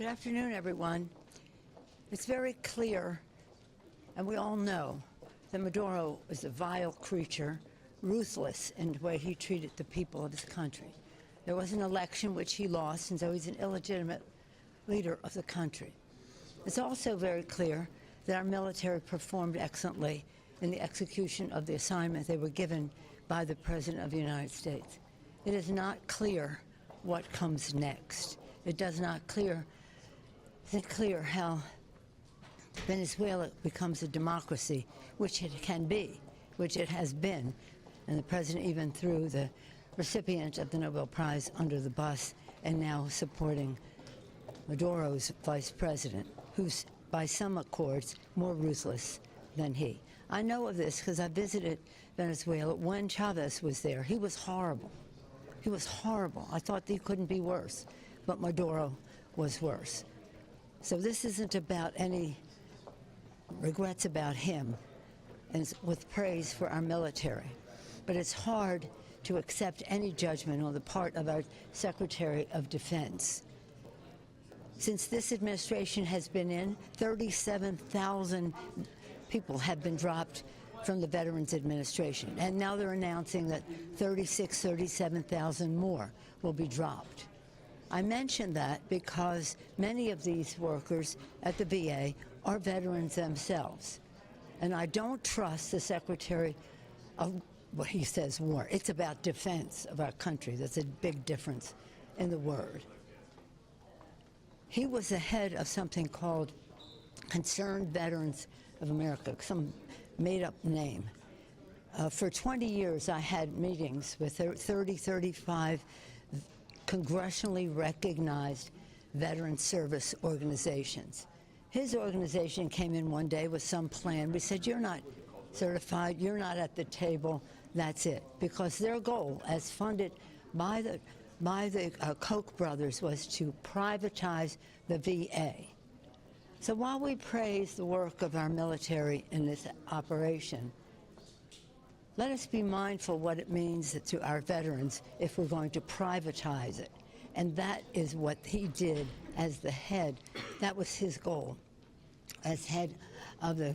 Good afternoon, everyone. It's very clear, and we all know, that Maduro is a vile creature, ruthless in the way he treated the people of his country. There was an election which he lost, and so he's an illegitimate leader of the country. It's also very clear that our military performed excellently in the execution of the assignment they were given by the President of the United States. It is not clear what comes next. It does not clear how Venezuela becomes a democracy, which it can be, which it has been. And the president even threw the recipient of the Nobel Prize under the bus and now supporting Maduro's vice president, who's, by some accords, more ruthless than he. I know of this because I visited Venezuela when Chavez was there. He was horrible. He was horrible. I thought he couldn't be worse, but Maduro was worse. So this isn't about any regrets about him, and with praise for our military. But it's hard to accept any judgment on the part of our Secretary of Defense. Since this administration has been in, 37,000 people have been dropped from the Veterans Administration. And now they're announcing that 37,000 more will be dropped. I mention that because many of these workers at the VA are veterans themselves. And I don't trust the Secretary of, what he says, war. It's about defense of our country. That's a big difference in the word. He was the head of something called Concerned Veterans of America, some made-up name. For 20 years, I had meetings with 35 congressionally recognized veteran service organizations. His organization came in one day with some plan. We said, you're not certified, you're not at the table, that's it. Because their goal, as funded by the Koch brothers, was to privatize the VA. So while we praise the work of our military in this operation, let us be mindful what it means to our veterans if we're going to privatize it. And that is what he did as the head. That was his goal as head of the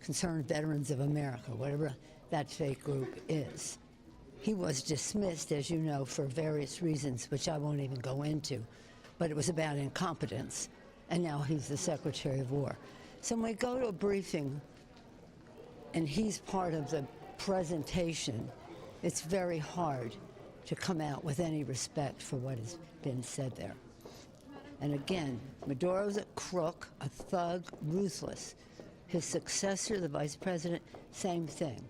Concerned Veterans of America, whatever that fake group is. He was dismissed, as you know, for various reasons, which I won't even go into, but it was about incompetence. And now he's the Secretary of War. So when we go to a briefing and he's part of the presentation, it's very hard to come out with any respect for what has been said there. And again, Maduro's a crook, a thug, ruthless. His successor, the vice president, same thing.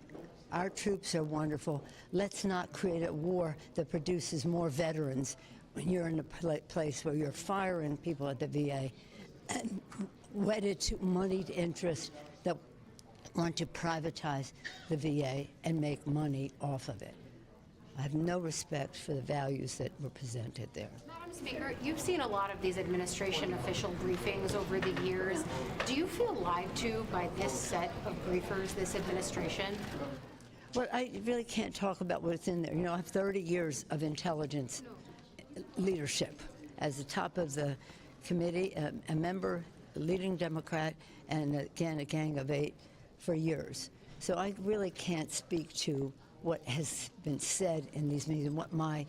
Our troops are wonderful. Let's not create a war that produces more veterans when you're in a place where you're firing people at the VA and wedded to moneyed interests that want to privatize the VA and make money off of it. I have no respect for the values that were presented there. Madam Speaker, you've seen a lot of these administration official briefings over the years. Do you feel lied to by this set of briefers, this administration? Well, I really can't talk about what's in there. You know, I have 30 years of intelligence leadership as the top of the committee, a member, a leading Democrat, and again, a gang of 8 for years. So I really can't speak to what has been said in these meetings and what my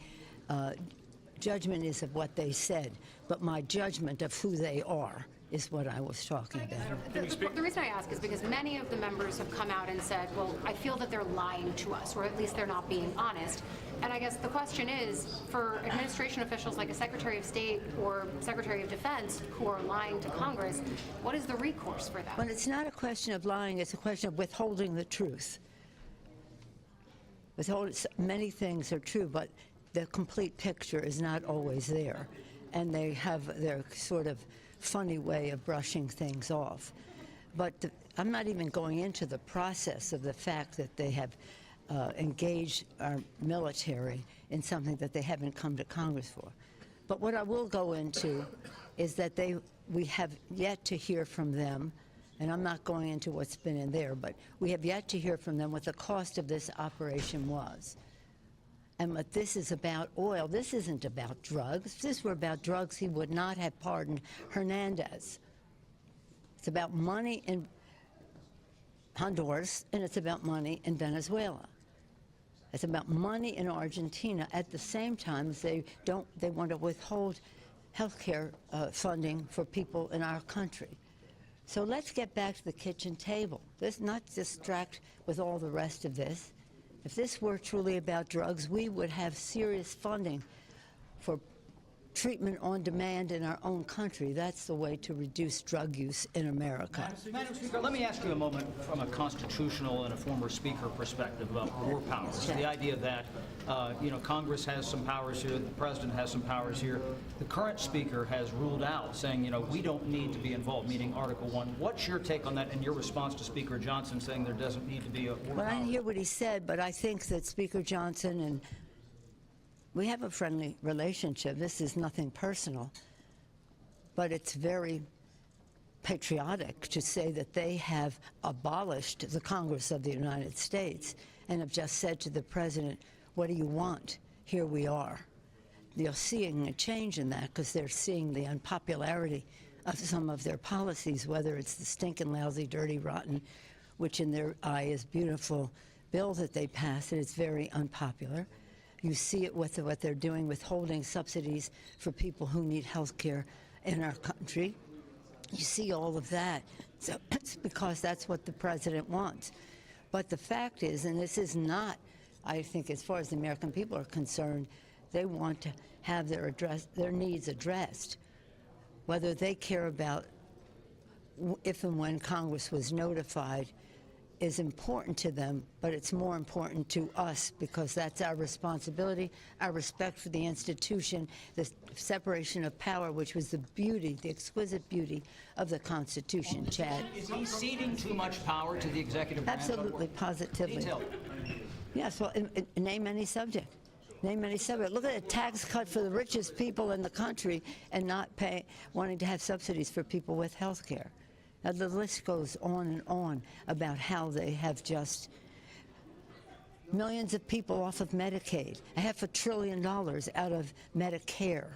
judgment is of what they said. But my judgment of who they are is what I was talking about. The reason I ask is because many of the members have come out and said, well, I feel that they're lying to us, or at least they're not being honest. And I guess the question is, for administration officials like a Secretary of State or Secretary of Defense who are lying to Congress, what is the recourse for them? Well, it's not a question of lying, it's a question of withholding the truth. Many things are true, but the complete picture is not always there. And they have their sort of funny way of brushing things off. But I'm not even going into the process of the fact that they have engaged our military in something that they haven't come to Congress for. But what I will go into is that we have yet to hear from them, and I'm not going into what's been in there, but we have yet to hear from them what the cost of this operation was. And what this is about oil, this isn't about drugs. If this were about drugs, he would not have pardoned Hernandez. It's about money in Honduras, and it's about money in Venezuela. It's about money in Argentina at the same time as they want to withhold health care funding for people in our country. So let's get back to the kitchen table. Let's not distract with all the rest of this. If this were truly about drugs, we would have serious funding for treatment on demand in our own country. That's the way to reduce drug use in America. Madam Speaker, let me ask you a moment from a constitutional and a former speaker perspective about war powers. The idea that, Congress has some powers here, the president has some powers here. The current speaker has ruled out, saying, we don't need to be involved, meaning Article 1. What's your take on that and your response to Speaker Johnson saying there doesn't need to be a war Well, I power? didn't hear what he said, but I think that Speaker Johnson and we have a friendly relationship. This is nothing personal, but it's very patriotic to say that they have abolished the Congress of the United States and have just said to the president, what do you want? Here we are. They're seeing a change in that because they're seeing the unpopularity of some of their policies, whether it's the stinking, lousy, dirty, rotten, which in their eye is beautiful bill that they passed, and it's very unpopular. You see it with what they're doing, withholding subsidies for people who need health care in our country. You see all of that. So it's because that's what the president wants. But the fact is, and this is not, I think, as far as the American people are concerned, they want to have their needs addressed. Whether they care about if and when Congress was notified is important to them, but it's more important to us because that's our responsibility, our respect for the institution, the separation of power, which was the beauty, the exquisite beauty of the Constitution, Chad. Is he ceding too much power to the executive branch? Absolutely, positively. Detail. Yes, well, name any subject. Name any subject. Look at a tax cut for the richest people in the country and not wanting to have subsidies for people with health care. Now, the list goes on and on about how they have just millions of people off of Medicaid, $500 billion out of Medicare.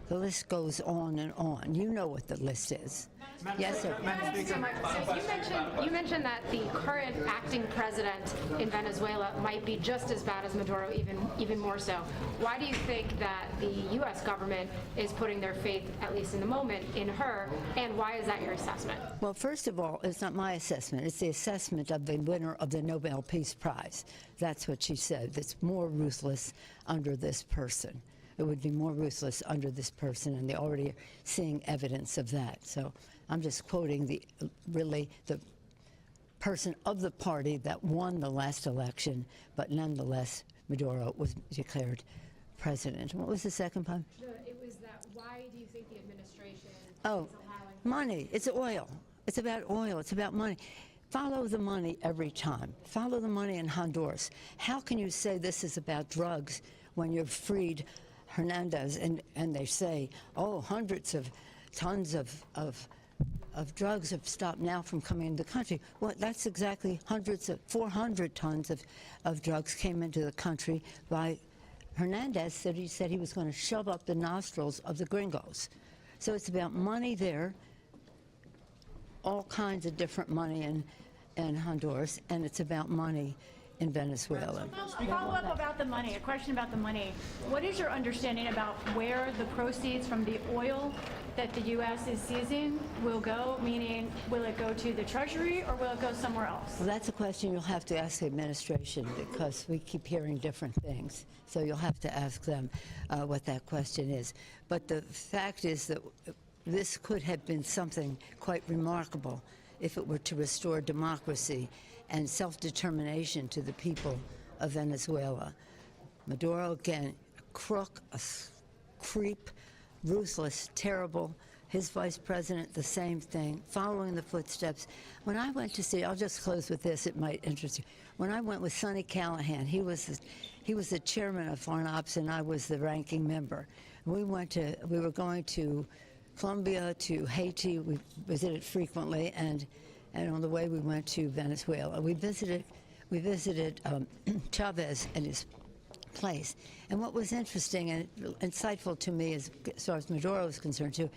The list goes on and on. You know what the list is. Yes, sir. So you mentioned that the current acting president in Venezuela might be just as bad as Maduro, even more so. Why do you think that the U.S. government is putting their faith, at least in the moment, in her, and why is that your assessment? Well, first of all, it's not my assessment. It's the assessment of the winner of the Nobel Peace Prize. That's what she said. It's more ruthless under this person. It would be more ruthless under this person, and they're already seeing evidence of that. So I'm just quoting the person of the party that won the last election, but nonetheless, Maduro was declared president. What was the second part? It was that, why do you think the administration is allowing money. It's oil. It's about oil. It's about money. Follow the money every time. Follow the money in Honduras. How can you say this is about drugs when you've freed Hernandez and they say, oh, hundreds of tons of drugs have stopped now from coming into the country? Well, that's exactly 400 tons of drugs came into the country by Hernandez. He said he was going to shove up the nostrils of the gringos. So it's about money there, all kinds of different money in Honduras, and it's about money in Venezuela. Follow up about the money, a question about the money. What is your understanding about where the proceeds from the oil that the U.S. is seizing will go? Meaning, will it go to the Treasury or will it go somewhere else? Well, that's a question you'll have to ask the administration because we keep hearing different things. So you'll have to ask them what that question is. But the fact is that this could have been something quite remarkable if it were to restore democracy and self-determination to the people of Venezuela. Maduro, again, a crook, a creep, ruthless, terrible. His vice president, the same thing, following the footsteps. When I went to see, I'll just close with this, it might interest you. When I went with Sonny Callahan, he was the chairman of Foreign Ops and I was the ranking member. We were going to Colombia, to Haiti, we visited frequently, and on the way we went to Venezuela. We visited Chavez and his place. And what was interesting and insightful to me, as far as Maduro is concerned too,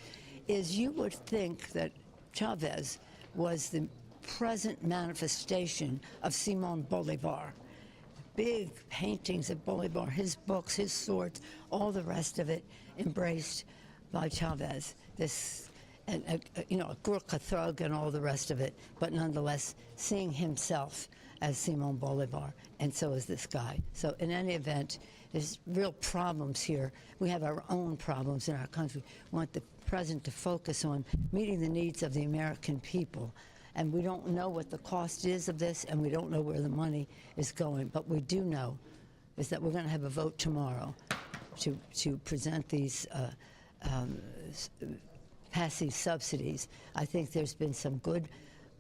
is you would think that Chavez was the present manifestation of Simon Bolivar. Big paintings of Bolivar, his books, his swords, all the rest of it embraced by Chavez. This, a Gurkha thug and all the rest of it, but nonetheless seeing himself as Simon Bolivar, and so is this guy. So in any event, there's real problems here. We have our own problems in our country. We want the president to focus on meeting the needs of the American people. And we don't know what the cost is of this, and we don't know where the money is going. But we do know is that we're going to have a vote tomorrow to present these pass these subsidies. I think there's been some good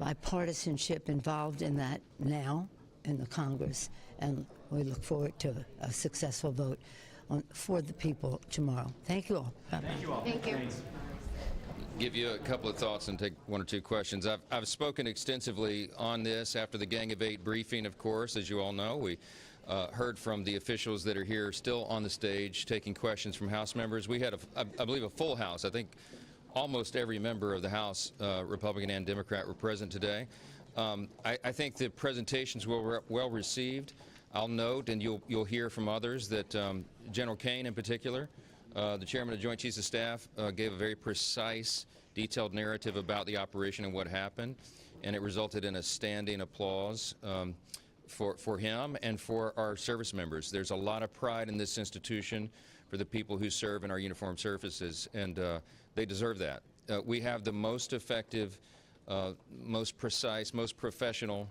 bipartisanship involved in that now in the Congress, and we look forward to a successful vote for the people tomorrow. Thank you all. Bye-bye. Thank you all. Thank you. Thanks. Give you a couple of thoughts and take one or two questions. I've spoken extensively on this after the Gang of Eight briefing, of course, as you all know. We heard from the officials that are here still on the stage taking questions from House members. We had, I believe, a full House. I think almost every member of the House, Republican and Democrat, were present today. I think the presentations were well received. I'll note, and you'll hear from others, that General Caine in particular, the chairman of the Joint Chiefs of Staff, gave a very precise, detailed narrative about the operation and what happened, and it resulted in a standing applause for him and for our service members. There's a lot of pride in this institution for the people who serve in our uniformed services, and they deserve that. We have the most effective, most precise, most professional,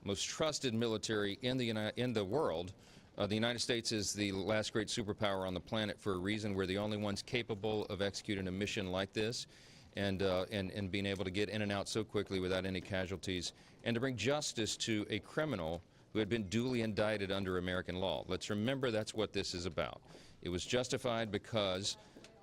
most trusted military in the world. The United States is the last great superpower on the planet for a reason. We're the only ones capable of executing a mission like this and being able to get in and out so quickly without any casualties, and to bring justice to a criminal who had been duly indicted under American law. Let's remember that's what this is about. It was justified because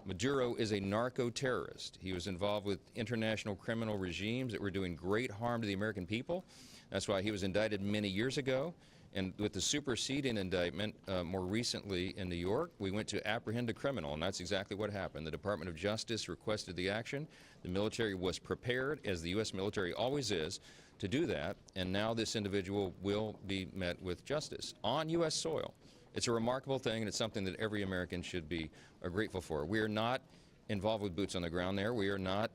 Maduro is a narco-terrorist. He was involved with international criminal regimes that were doing great harm to the American people. That's why he was indicted many years ago. And with the superseding indictment more recently in New York, we went to apprehend a criminal, and that's exactly what happened. The Department of Justice requested the action. The military was prepared, as the U.S. military always is, to do that, and now this individual will be met with justice on U.S. soil. It's a remarkable thing, and it's something that every American should be grateful for. We are not involved with boots on the ground there. We are not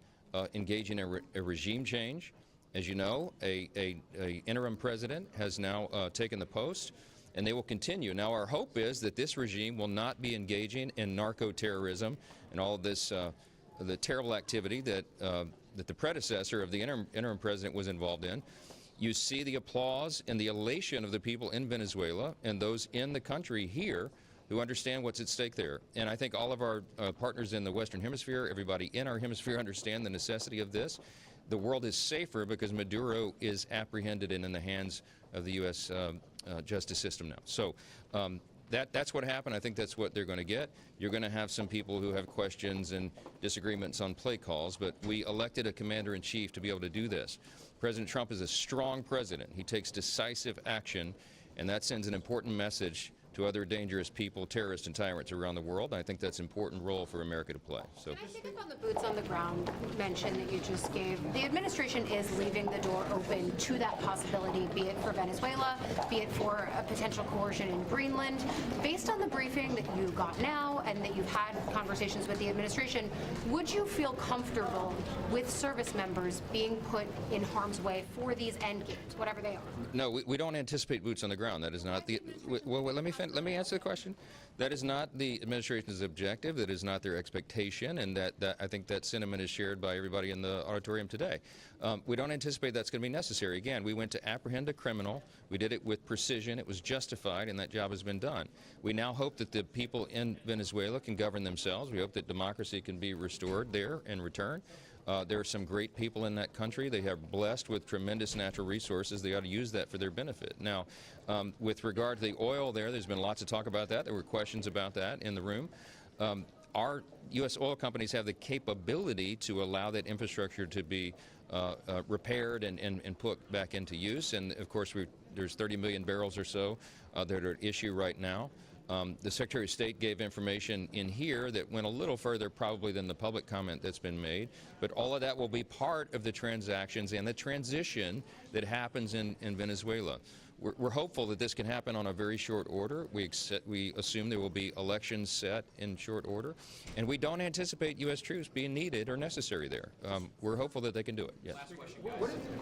engaging in a regime change. As you know, a interim president has now taken the post, and they will continue. Now, our hope is that this regime will not be engaging in narco-terrorism and all of this, the terrible activity that the predecessor of the interim president was involved in. You see the applause and the elation of the people in Venezuela and those in the country here who understand what's at stake there. And I think all of our partners in the Western Hemisphere, everybody in our hemisphere, understand the necessity of this. The world is safer because Maduro is apprehended and in the hands of the U.S. Justice system now. So that's what happened. I think that's what they're going to get. You're going to have some people who have questions and disagreements on play calls, but we elected a commander-in-chief to be able to do this. President Trump is a strong president. He takes decisive action, and that sends an important message to other dangerous people, terrorists and tyrants around the world. And I think that's an important role for America to play. So. Can I pick up on the boots on the ground mention that you just gave? The administration is leaving the door open to that possibility, be it for Venezuela, be it for a potential coercion in Greenland. Based on the briefing that you got now and that you've had conversations with the administration, would you feel comfortable with service members being put in harm's way for these end games, whatever they are? No, we don't anticipate boots on the ground. That is not the. Well, let me answer the question. That is not the administration's objective. That is not their expectation, and that I think that sentiment is shared by everybody in the auditorium today. We don't anticipate that's going to be necessary. Again, we went to apprehend a criminal. We did it with precision. It was justified, and that job has been done. We now hope that the people in Venezuela can govern themselves. We hope that democracy can be restored there in return. There are some great people in that country. They are blessed with tremendous natural resources. They ought to use that for their benefit. Now, with regard to the oil there's been lots of talk about that. There were questions about that in the room. Our U.S. oil companies have the capability to allow that infrastructure to be repaired and put back into use. And, of course, there's 30 million barrels or so that are at issue right now. The Secretary of State gave information in here that went a little further probably than the public comment that's been made, but all of that will be part of the transactions and the transition that happens in Venezuela. We're hopeful that this can happen on a very short order. We assume there will be elections set in short order, and we don't anticipate U.S. troops being needed or necessary there. We're hopeful that they can do it. Yes.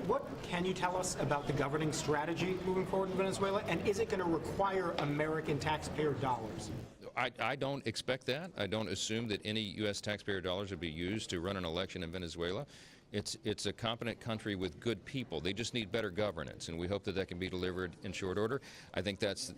What can you tell us about the governing strategy moving forward in Venezuela, and is it going to require American taxpayer dollars? I don't expect that. I don't assume that any U.S. taxpayer dollars would be used to run an election in Venezuela. It's a competent country with good people. They just need better governance, and we hope that that can be delivered in short order. I think that's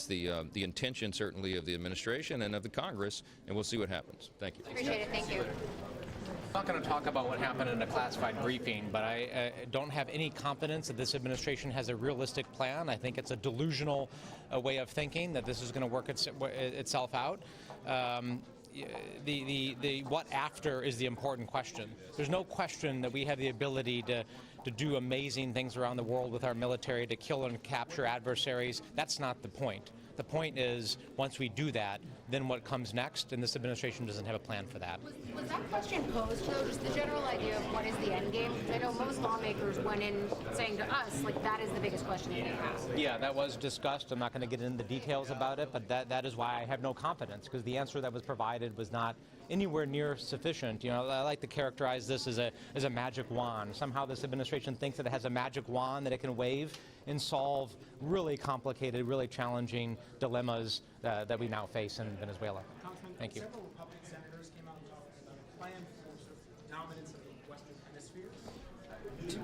the intention, certainly, of the administration and of the Congress, and we'll see what happens. Thank you. Appreciate it. Thank you. I'm not going to talk about what happened in a classified briefing, but I don't have any confidence that this administration has a realistic plan. I think it's a delusional way of thinking that this is going to work itself out. The what after is the important question. There's no question that we have the ability to do amazing things around the world with our military, to kill and capture adversaries. That's not the point. The point is, once we do that, then what comes next, and this administration doesn't have a plan for that. Was that question posed, though, just the general idea of what is the end game? I know most lawmakers went in saying to us, like, that is the biggest question that they have. Yeah, that was discussed. I'm not going to get into the details about it, but that is why I have no confidence, because the answer that was provided was not anywhere near sufficient. You know, I like to characterize this as a magic wand. Somehow this administration thinks that it has a magic wand that it can wave and solve really complicated, really challenging dilemmas that we now face in Venezuela. Thank you. Several Republican senators came out and talked about a plan for sort of dominance of the Western Hemisphere.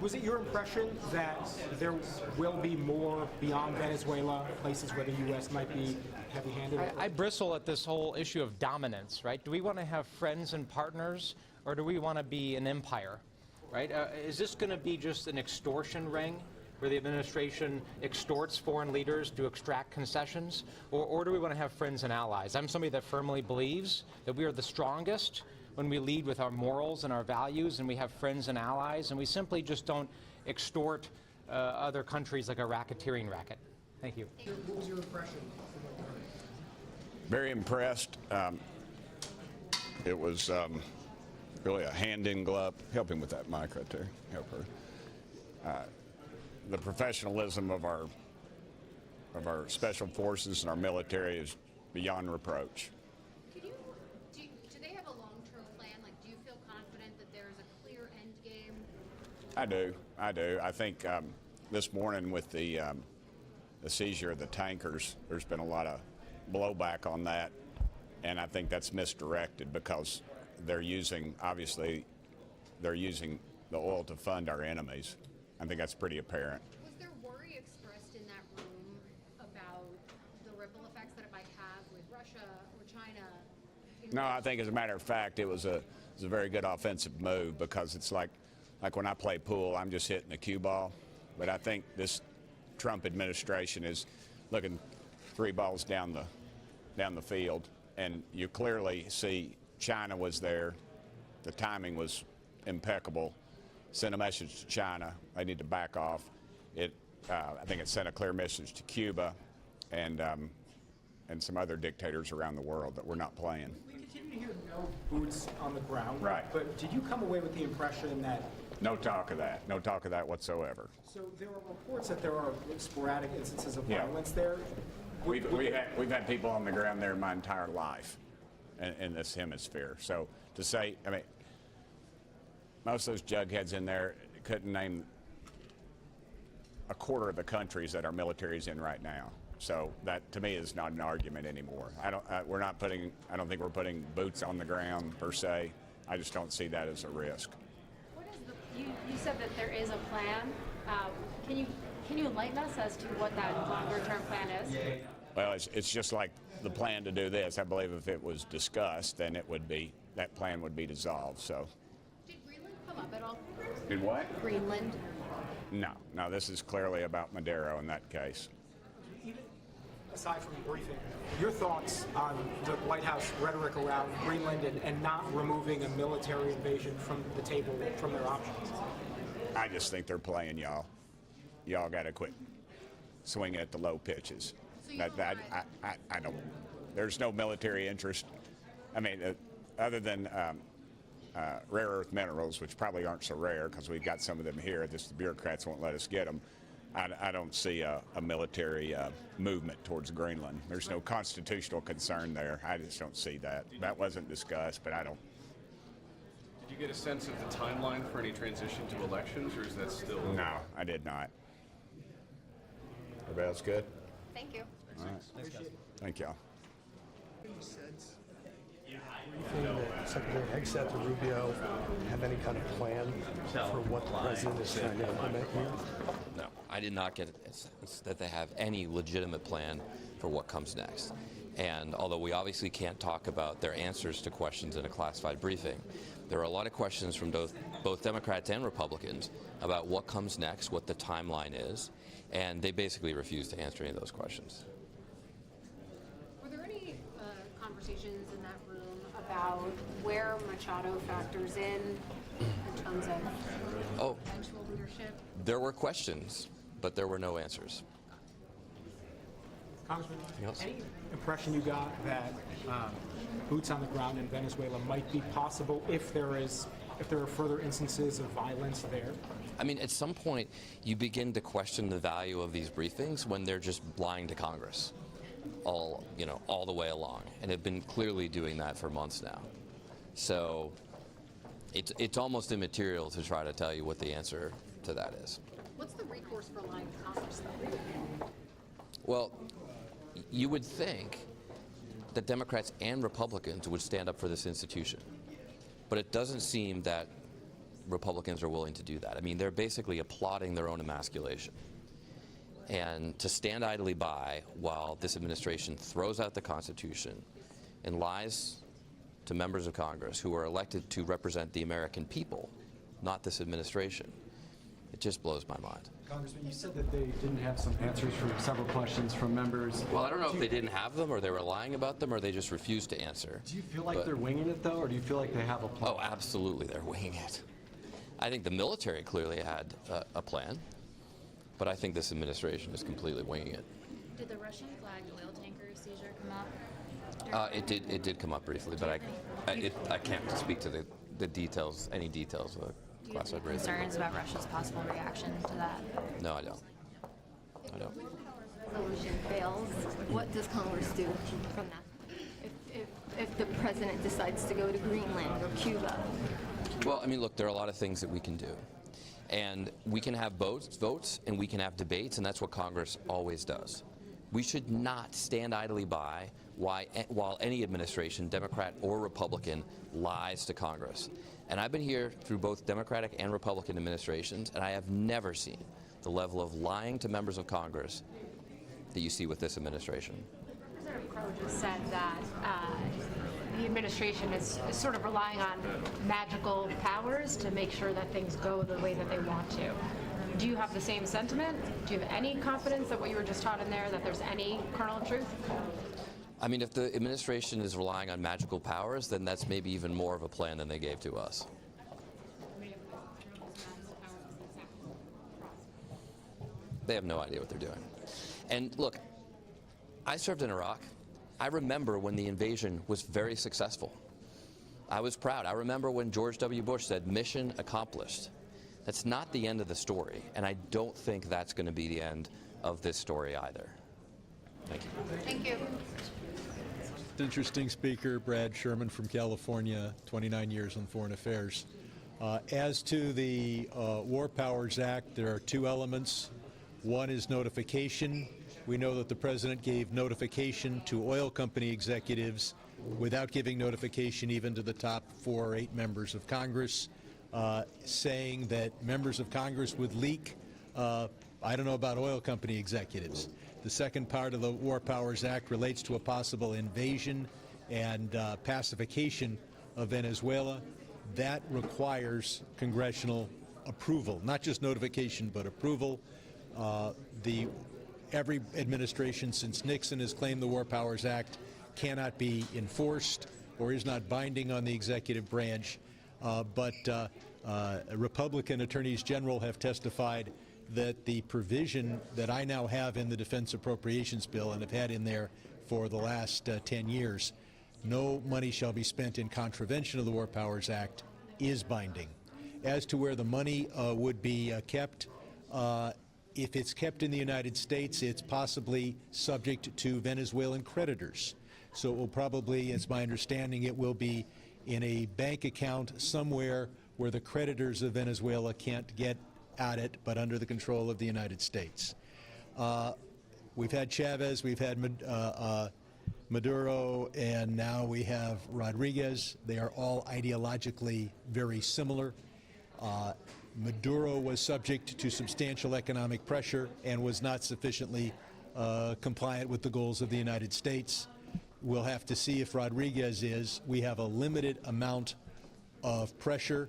Was it your impression that there will be more beyond Venezuela, places where the U.S. might be heavy-handed? I bristle at this whole issue of dominance, right? Do we want to have friends and partners, or do we want to be an empire, right? Is this going to be just an extortion ring where the administration extorts foreign leaders to extract concessions, or do we want to have friends and allies? I'm somebody that firmly believes that we are the strongest when we lead with our morals and our values, and we have friends and allies, and we simply just don't extort other countries like a racketeering racket. Thank you. What was your impression? Very impressed. It was really a hand in glove. Help him with that mic right there. Help her. The professionalism of our special forces and our military is beyond reproach. Do they have a long-term plan? Like, do you feel confident that there is a clear end game? I do. I think this morning with the seizure of the tankers, there's been a lot of blowback on that, and I think that's misdirected because obviously they're using the oil to fund our enemies. I think that's pretty apparent. Was there worry expressed in that room about the ripple effects that it might have with Russia or China? No, I think as a matter of fact, it was a very good offensive move because it's like when I play pool, I'm just hitting the cue ball. But I think this Trump administration is looking 3 balls down the field, and you clearly see China was there. The timing was impeccable. Sent a message to China. They need to back off. I think it sent a clear message to Cuba and some other dictators around the world that we're not playing. We continue to hear no boots on the ground. Right. But did you come away with the impression that... No talk of that. No talk of that whatsoever. So there are reports that there are sporadic instances of Yeah. violence there. We've had people on the ground there my entire life in this hemisphere. So to say, I mean, most of those jugheads in there couldn't name a quarter of the countries that our military is in right now. So that, to me, is not an argument anymore. I don't think we're putting boots on the ground per se. I just don't see that as a risk. What is you said that there is a plan. Can you enlighten us as to what that longer-term plan is? Well, it's just like the plan to do this. I believe if it was discussed, then that plan would be dissolved. So. Did Greenland come up at all? Did what? Greenland. No, this is clearly about Maduro in that case. Even aside from the briefing, your thoughts on the White House rhetoric around Greenland and not removing a military invasion from the table, from their options? I just think they're playing y'all. Y'all got to quit swinging at the low pitches. So you I don't. There's no military interest. I mean, other than rare earth minerals, which probably aren't so rare because we've got some of them here, just the bureaucrats won't let us get them. I don't see a military movement towards Greenland. There's no constitutional concern there. I just don't see that. That wasn't discussed, but I don't. Did you get a sense of the timeline for any transition to elections, or is that still? No, I did not. Everybody else good? Thank you. All right. Thank y'all. That Secretary Hegseth or Rubio have any kind of plan for what the president is trying to implement here? No, I did not get a sense that they have any legitimate plan for what comes next. And although we obviously can't talk about their answers to questions in a classified briefing, there are a lot of questions from both Democrats and Republicans about what comes next, what the timeline is, and they basically refuse to answer any of those questions. Were there any conversations in that room about where Machado factors in terms of eventual leadership? There were questions, but there were no answers. Congressman, any impression you got that boots on the ground in Venezuela might be possible if there are further instances of violence there? I mean, at some point, you begin to question the value of these briefings when they're just lying to Congress all the way along, and have been clearly doing that for months now. So it's almost immaterial to try to tell you what the answer to that is. What's the recourse for lying to Congress, though? Well, you would think that Democrats and Republicans would stand up for this institution, but it doesn't seem that Republicans are willing to do that. I mean, they're basically applauding their own emasculation. And to stand idly by while this administration throws out the Constitution and lies to members of Congress who are elected to represent the American people, not this administration, it just blows my mind. Congressman, you said that they didn't have some answers for several questions from members. Well, I don't know if they didn't have them, or they were lying about them, or they just refused to answer. Do you feel like they're winging it, though, or do you feel like they have a plan? Oh, absolutely, they're winging it. I think the military clearly had a plan, but I think this administration is completely winging it. Did the Russian-flagged oil tanker seizure come up? It did come up briefly, but I can't speak to the details, any details of the classified briefing. Concerns about Russia's possible reaction to that? No, I don't. I don't. Resolution fails, what does Congress do from that? If the president decides to go to Greenland or Cuba? Well, I mean, look, there are a lot of things that we can do. And we can have votes and we can have debates, and that's what Congress always does. We should not stand idly by while any administration, Democrat or Republican, lies to Congress. And I've been here through both Democratic and Republican administrations, and I have never seen the level of lying to members of Congress that you see with this administration. President Crow just said that the administration is sort of relying on magical powers to make sure that things go the way that they want to. Do you have the same sentiment? Do you have any confidence that what you were just taught in there, that there's any kernel of truth? I mean, if the administration is relying on magical powers, then that's maybe even more of a plan than they gave to us. They have no idea what they're doing. And look, I served in Iraq. I remember when the invasion was very successful. I was proud. I remember when George W. Bush said, "Mission accomplished." That's not the end of the story, and I don't think that's going to be the end of this story either. Thank you. Thank you. Interesting speaker, Brad Sherman from California, 29 years on foreign affairs. As to the War Powers Act, there are two elements. One is notification. We know that the president gave notification to oil company executives without giving notification even to the top 4 or 8 members of Congress, saying that members of Congress would leak. I don't know about oil company executives. The second part of the War Powers Act relates to a possible invasion and pacification of Venezuela. That requires congressional approval, not just notification, but approval. Every administration since Nixon has claimed the War Powers Act cannot be enforced or is not binding on the executive branch. But Republican attorneys general have testified that the provision that I now have in the Defense Appropriations Bill and have had in there for the last 10 years, no money shall be spent in contravention of the War Powers Act, is binding. As to where the money would be kept, if it's kept in the United States, it's possibly subject to Venezuelan creditors. So it will probably, it's my understanding, it will be in a bank account somewhere where the creditors of Venezuela can't get at it, but under the control of the United States. We've had Chavez, we've had Maduro, and now we have Rodriguez. They are all ideologically very similar. Maduro was subject to substantial economic pressure and was not sufficiently compliant with the goals of the United States. We'll have to see if Rodriguez is. We have a limited amount of pressure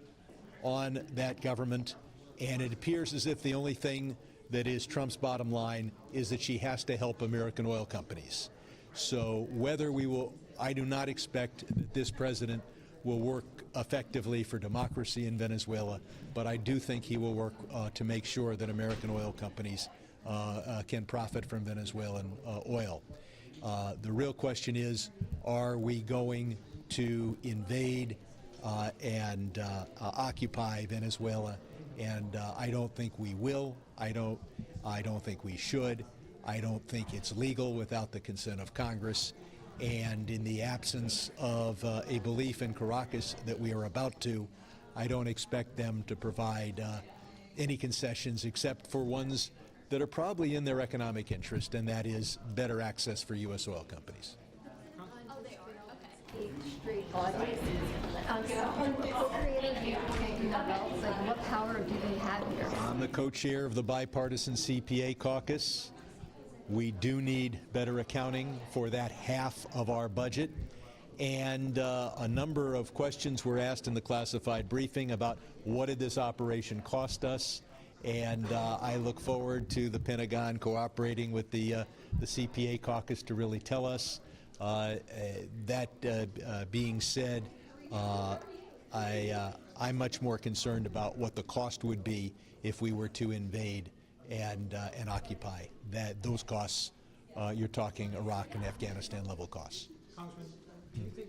on that government, and it appears as if the only thing that is Trump's bottom line is that she has to help American oil companies. So whether we will, I do not expect that this president will work effectively for democracy in Venezuela, but I do think he will work to make sure that American oil companies can profit from Venezuelan oil. The real question is, are we going to invade and occupy Venezuela? And I don't think we will. I don't think we should. I don't think it's legal without the consent of Congress. And in the absence of a belief in Caracas that we are about to, I don't expect them to provide any concessions except for ones that are probably in their economic interest, and that is better access for U.S. oil companies. What power do they have here? I'm the co-chair of the bipartisan CPA caucus. We do need better accounting for that half of our budget. And a number of questions were asked in the classified briefing about what did this operation cost us. And I look forward to the Pentagon cooperating with the CPA caucus to really tell us. That being said, I'm much more concerned about what the cost would be if we were to invade and occupy. Those costs, you're talking Iraq and Afghanistan level costs. Congressman, do you think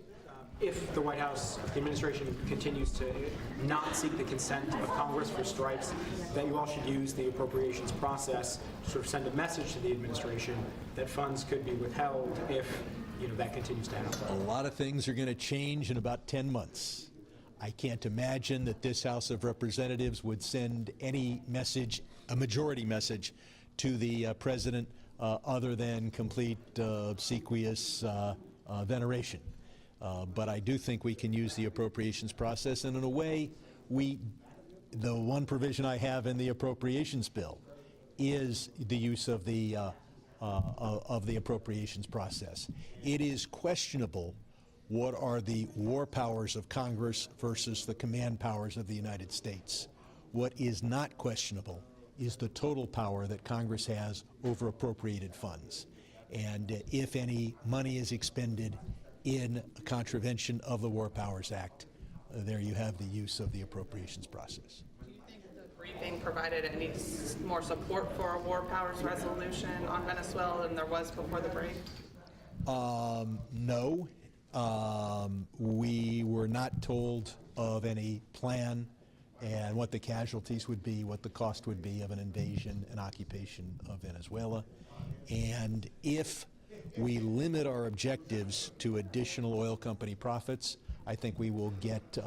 if the White House, the administration continues to not seek the consent of Congress for strikes, that you all should use the appropriations process to sort of send a message to the administration that funds could be withheld if that continues to happen? A lot of things are going to change in about 10 months. I can't imagine that this House of Representatives would send any message, a majority message, to the president other than complete obsequious veneration. But I do think we can use the appropriations process, and in a way, the one provision I have in the appropriations bill is the use of the appropriations process. It is questionable what are the war powers of Congress versus the command powers of the United States. What is not questionable is the total power that Congress has over appropriated funds. And if any money is expended in contravention of the War Powers Act, there you have the use of the appropriations process. Do you think the briefing provided any more support for a War Powers resolution on Venezuela than there was before the break? No. We were not told of any plan and what the casualties would be, what the cost would be of an invasion and occupation of Venezuela. And if we limit our objectives to additional oil company profits, I think we will get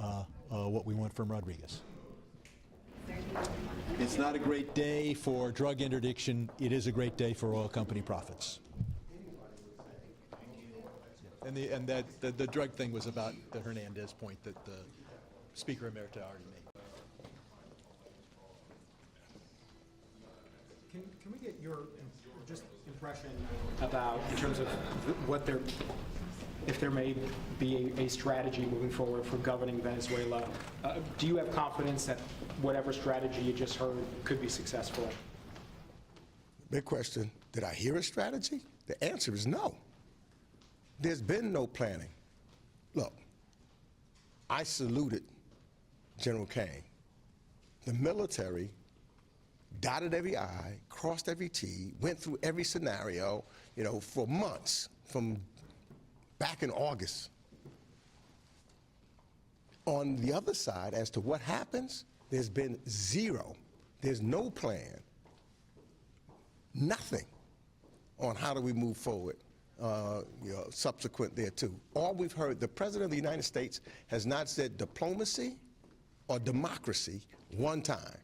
what we want from Rodriguez. It's not a great day for drug interdiction. It is a great day for oil company profits. And the drug thing was about the Hernandez point that the Speaker Emerita already made. Can we get your just impression about, in terms of what if there may be a strategy moving forward for governing Venezuela? Do you have confidence that whatever strategy you just heard could be successful? Big question. Did I hear a strategy? The answer is no. There's been no planning. Look, I saluted General Caine. The military dotted every I, crossed every T, went through every scenario for months, from back in August. On the other side, as to what happens, there's been zero. There's no plan, nothing on how do we move forward subsequent thereto. All we've heard, the President of the United States has not said diplomacy or democracy one time.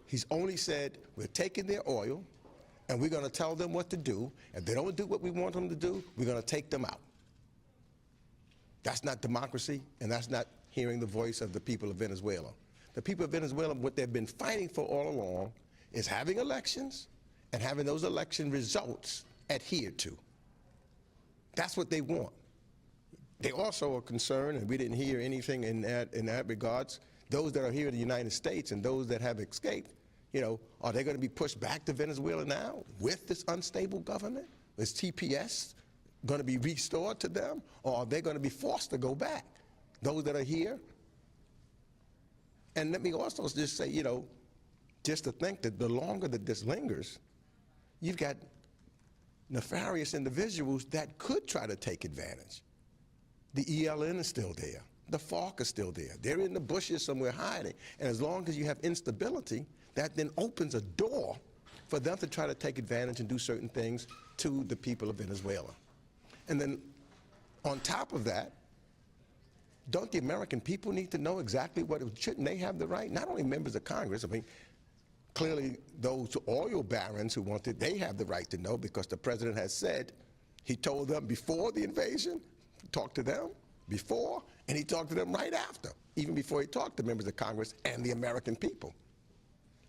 He's only said, we're taking their oil and we're going to tell them what to do. If they don't do what we want them to do, we're going to take them out. That's not democracy, and that's not hearing the voice of the people of Venezuela. The people of Venezuela, what they've been fighting for all along is having elections and having those election results adhered to. That's what they want. They also are concerned, and we didn't hear anything in that regards, those that are here in the United States and those that have escaped, are they going to be pushed back to Venezuela now with this unstable government? Is TPS going to be restored to them, or are they going to be forced to go back? Those that are here. And let me also just say, just to think that the longer that this lingers, you've got nefarious individuals that could try to take advantage. The ELN is still there. The FARC is still there. They're in the bushes somewhere hiding. And as long as you have instability, that then opens a door for them to try to take advantage and do certain things to the people of Venezuela. And then on top of that, don't the American people need to know exactly what, shouldn't they have the right? Not only members of Congress, I mean, clearly those oil barons who want it, they have the right to know, because the president has said, he told them before the invasion, talked to them before, and he talked to them right after, even before he talked to members of Congress and the American people.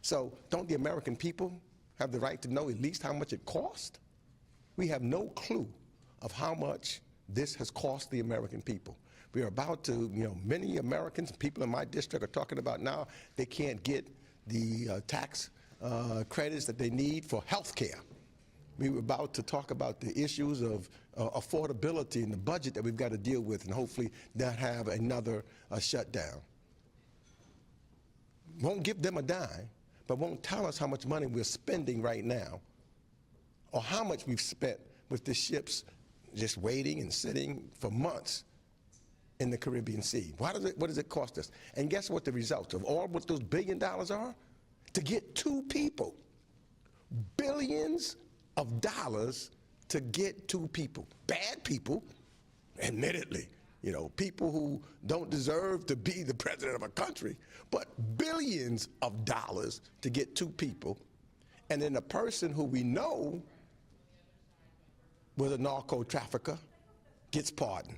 So don't the American people have the right to know at least how much it cost? We have no clue of how much this has cost the American people. We are about to, many Americans, people in my district are talking about now they can't get the tax credits that they need for health care. We were about to talk about the issues of affordability and the budget that we've got to deal with, and hopefully not have another shutdown. Won't give them a dime, but won't tell us how much money we're spending right now, or how much we've spent with the ships just waiting and sitting for months in the Caribbean Sea. What does it cost us? And guess what the results of all what those $1 billion are? To get 2 people. Billions of dollars to get 2 people. Bad people, admittedly, people who don't deserve to be the president of a country, but billions of dollars to get 2 people. And then a person who we know was a narco trafficker gets pardoned.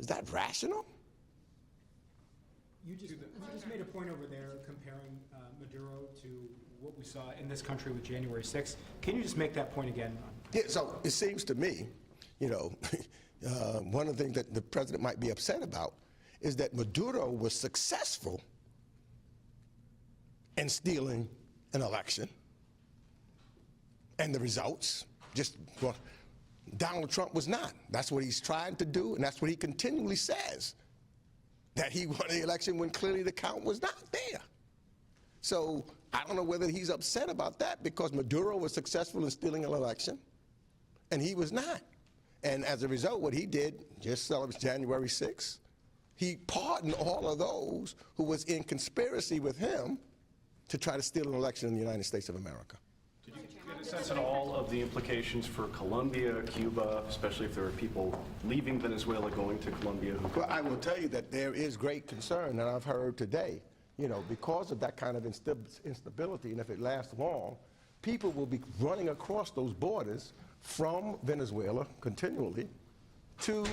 Is that rational? You just made a point over there comparing Maduro to what we saw in this country with January 6th. Can you just make that point again? Yeah, so it seems to me, one of the things that the president might be upset about is that Maduro was successful in stealing an election, and the results Donald Trump was not. That's what he's trying to do, and that's what he continually says, that he won the election when clearly the count was not there. So I don't know whether he's upset about that, because Maduro was successful in stealing an election, and he was not. And as a result, what he did, just celebrates January 6th, he pardoned all of those who was in conspiracy with him to try to steal an election in the United States of America. Did you get a sense at all of the implications for Colombia, Cuba, especially if there are people leaving Venezuela going to Colombia? Well, I will tell you that there is great concern that I've heard today, because of that kind of instability, and if it lasts long, people will be running across those borders from Venezuela continually to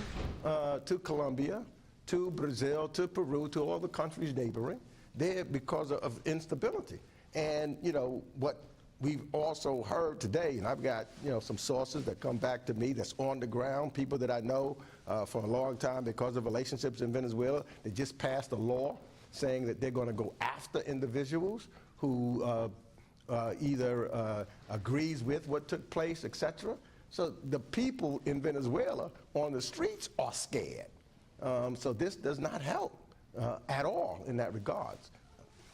Colombia, to Brazil, to Peru, to all the countries neighboring there because of instability. And, what we've also heard today, and I've got, some sources that come back to me that's on the ground, people that I know for a long time because of relationships in Venezuela. They just passed a law saying that they're going to go after individuals who either agrees with what took place, etc. So the people in Venezuela on the streets are scared. So this does not help at all in that regards.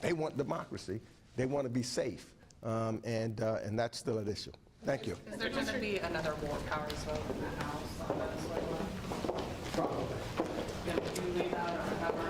They want democracy. They want to be safe. And that's still an issue. Thank you. Is there going to be another war powers vote in the House on Venezuela? Probably. Can you leave that or have